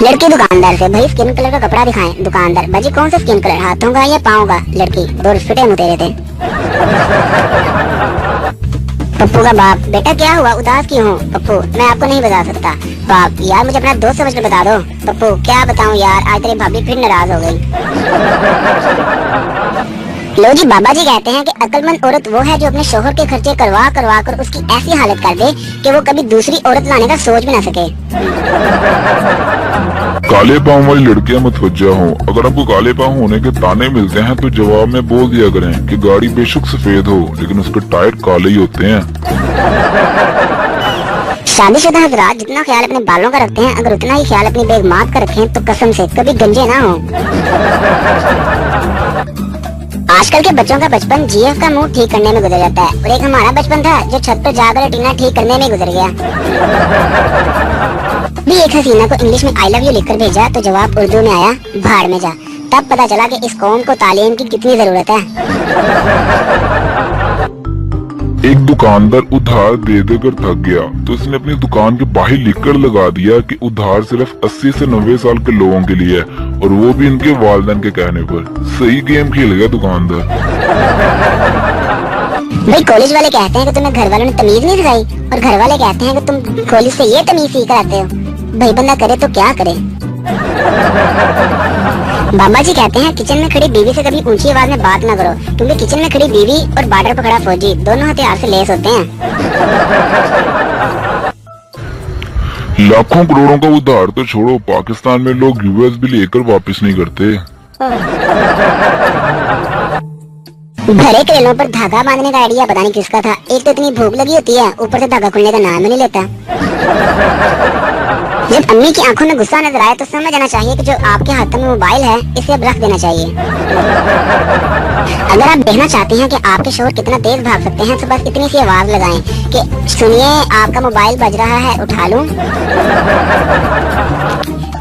लड़की दुकानदार से, भाई स्किन कलर का कपड़ा दिखाएं। दुकानदार, भाजी कौन सा स्किन कलर, हाथों का या पाँव का? लड़की, दो फिटे मुतेरे थे। पप्पू का बाप, बेटा क्या हुआ, उदास क्यों हो? पप्पू, मैं आपको नहीं बता सकता। बाप, यार मुझे अपना दोस्त समझकर बता दो। पप्पू, क्या बताऊं यार, आज तेरी भाभी फिर नाराज हो गई। लो जी, बाबा जी कहते हैं कि अक्लमंद औरत वो है जो अपने शोहर के खर्चे करवा करवा कर उसकी ऐसी हालत कर दे कि वो कभी दूसरी औरत लाने का सोच भी ना सके। काले पाँव वाली लड़कियां मतवज्जा हो। अगर आपको काले पाँव होने के ताने मिलते हैं तो जवाब में बोल दिया करें कि गाड़ी बेशक सफेद हो लेकिन उसके टायर काले ही होते हैं। शादीशुदा हजरात जितना ख्याल अपने बालों का रखते हैं, अगर उतना ही ख्याल अपनी बेगमात का रखें तो कसम से कभी गंजे ना हो। आजकल के बच्चों का बचपन जीएफ का मुंह ठीक करने में गुजर जाता है, और एक हमारा बचपन था जो छत पर जाकर टीना ठीक करने में गुजर गया। भी एक हसीना को इंग्लिश में आई लव यू लिखकर भेजा तो जवाब उर्दू में आया, भाड़ में जा। तब पता चला कि इस कौम को तालीम की कितनी जरूरत है। एक दुकानदार उधार दे देकर थक गया तो उसने अपनी दुकान के बाहर लिखकर लगा दिया कि उधार सिर्फ 80 से 90 साल के लोगों के लिए है, और वो भी इनके वालिदैन के कहने पर। सही गेम खेल गया दुकानदार। भाई कॉलेज वाले कहते हैं कि तुम्हें घर वालों ने तमीज नहीं सिखाई, और घर वाले कहते हैं कि तुम कॉलेज से ये तमीज सीख कर आते हो। भाई बंदा करे तो क्या करे। बाबा जी कहते हैं किचन में खड़ी बीवी से कभी ऊंची आवाज में बात ना करो, क्योंकि किचन में खड़ी बीवी और बॉर्डर पर खड़ा फौजी दोनों हथियार से लैस होते हैं। लाखों करोड़ों का उधार तो छोड़ो, पाकिस्तान में लोग यूएस भी लेकर वापस नहीं करते। भरे करेलों पर धागा बांधने का आइडिया पता नहीं किसका था। एक तो इतनी भूख लगी होती है, ऊपर से धागा खुलने का नाम ही नहीं लेता। जब अम्मी की आंखों में गुस्सा नजर आए तो समझ जाना चाहिए कि जो आपके हाथ में मोबाइल है इसे अब रख देना चाहिए। अगर आप देखना चाहते हैं कि आपके शोर कितना तेज भाग सकते हैं तो बस इतनी सी आवाज लगाएं कि सुनिए आपका मोबाइल बज रहा है, उठा लूं।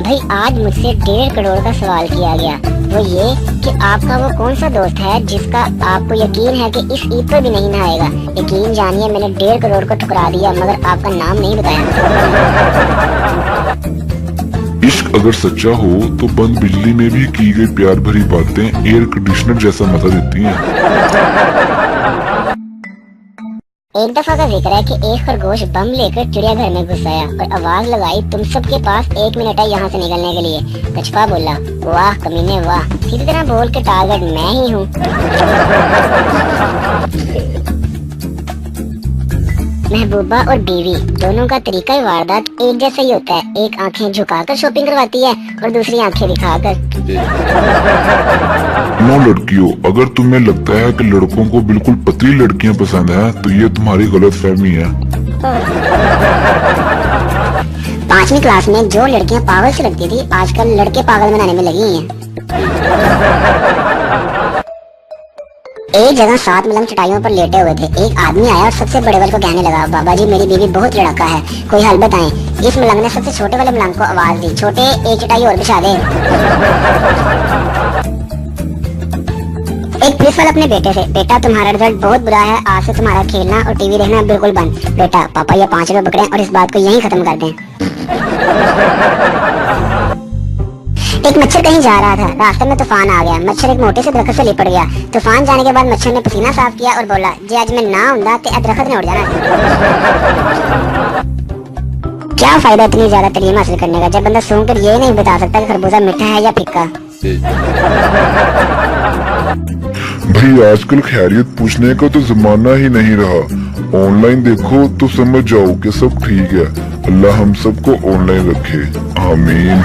भाई आज मुझसे 1.5 करोड़ का सवाल किया गया, वो ये कि आपका वो कौन सा दोस्त है जिसका आपको यकीन है कि इस ईद पर भी नहीं नहाएगा। यकीन जानिए मैंने 1.5 करोड़ को ठुकरा दिया मगर आपका नाम नहीं बताया। इश्क अगर सच्चा हो तो बंद बिजली में भी की गई प्यार भरी बातें एयर कंडीशनर जैसा मजा देती हैं। एक दफा का जिक्र है कि एक खरगोश बम लेकर चिड़ियाघर में घुस आया और आवाज लगाई, तुम सबके पास 1 मिनट है यहाँ से निकलने के लिए। कछुआ बोला, वाह कमीने वाह, सीधी तरह बोल के टारगेट मैं ही हूँ। महबूबा और बीवी दोनों का तरीका वारदात एक जैसा ही होता है। एक आंखें झुकाकर शॉपिंग करवाती है और दूसरी आंखें दिखाकर। नो लड़कियों, अगर तुम्हें लगता है कि लड़कों को बिल्कुल पतली लड़कियां पसंद है तो ये तुम्हारी गलत फहमी है। 5वीं क्लास में जो लड़कियां पागल से लगती थी आजकल लड़के पागल बनाने में लगी हैं। एक जगह 7 मलंग चटाइयों पर लेटे हुए थे। एक आदमी आया और सबसे बड़े वाले को कहने लगा, बाबा जी मेरी बीवी बहुत लड़का है, कोई हल बताएं। इस मलंग ने सबसे छोटे वाले मलंग को आवाज दी, छोटे एक चटाई और बिछा दे। एक पुलिस वाला अपने बेटे से, बेटा तुम्हारा रिजल्ट बहुत बुरा है, आज से तुम्हारा खेलना और टीवी देखना बिल्कुल बंद। बेटा पापा ये 5 रुपए पकड़े और इस बात को यहीं खत्म कर दें। एक मच्छर कहीं जा रहा था, रास्ते में तूफान आ गया। मच्छर एक मोटे से दरख्त से लिपट गया। तूफान जाने के बाद मच्छर ने पसीना साफ किया और बोला, जी आज मैं ना आऊंगा तो दरख्त ने उड़ जाना। क्या फायदा इतनी ज्यादा तालीम हासिल करने का जब बंदा सूंघ कर ये नहीं बता सकता कि खरबूजा मीठा है या फिक्का। भाई आजकल खैरियत पूछने का तो जमाना ही नहीं रहा। ऑनलाइन देखो तो समझ जाओ कि सब ठीक है। अल्लाह हम सबको ऑनलाइन रखे, आमीन।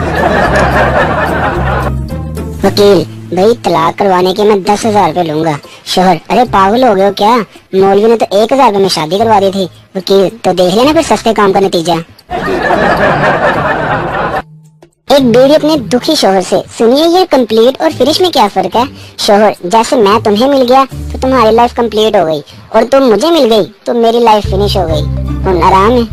वकील, भाई तलाक करवाने के मैं 10,000 रुपए लूंगा। शोहर, अरे पागल हो गए हो क्या, मौलवी ने तो 1,000 रुपए में शादी करवा दी थी। वकील, तो देख लेना फिर सस्ते काम का नतीजा। एक बीवी अपने दुखी शोहर से, सुनिए ये कंप्लीट और फिनिश में क्या फर्क है। शोहर, जैसे मैं तुम्हें मिल गया तो तुम्हारी लाइफ कंप्लीट हो गई, और तुम मुझे मिल गई तो मेरी लाइफ फिनिश हो गई। आराम है।